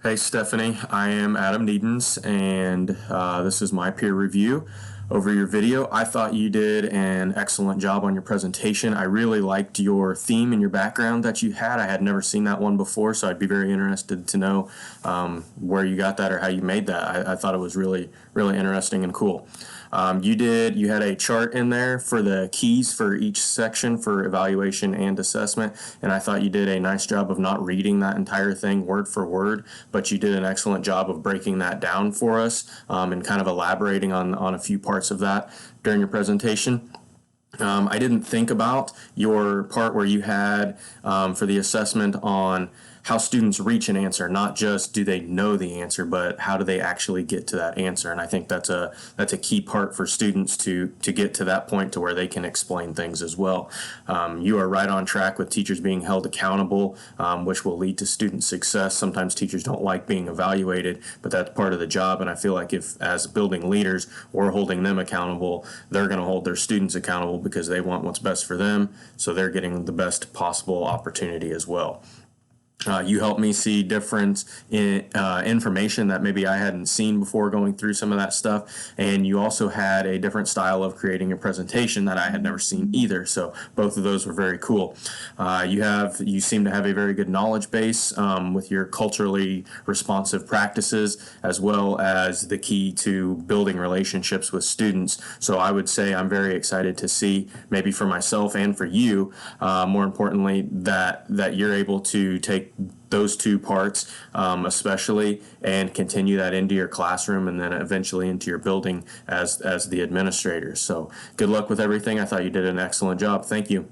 Hey Stephanie, I am Adam Needens, and this is my peer review over your video. I thought you did an excellent job on your presentation. I really liked your theme and your background that you had. I had never seen that one before, so I'd be very interested to know where you got that or how you made that. I thought it was really, really interesting and cool. You had a chart in there for the keys for each section for evaluation and assessment, and I thought you did a nice job of not reading that entire thing word for word, but you did an excellent job of breaking that down for us and kind of elaborating on a few parts of that during your presentation. I didn't think about your part where you had for the assessment on how students reach an answer, not just do they know the answer, but how do they actually get to that answer. And I think that's a key part for students to get to that point to where they can explain things as well. You are right on track with teachers being held accountable, which will lead to student success. Sometimes teachers don't like being evaluated, but that's part of the job. And I feel like if, as building leaders, we're holding them accountable, they're going to hold their students accountable because they want what's best for them, so they're getting the best possible opportunity as well. You helped me see different information that maybe I hadn't seen before going through some of that stuff. And you also had a different style of creating a presentation that I had never seen either. So both of those were very cool. You seem to have a very good knowledge base with your culturally responsive practices, as well as the key to building relationships with students. So I would say I'm very excited to see, maybe for myself and for you, more importantly, that you're able to take those two parts especially and continue that into your classroom and then eventually into your building as the administrator. So good luck with everything. I thought you did an excellent job. Thank you.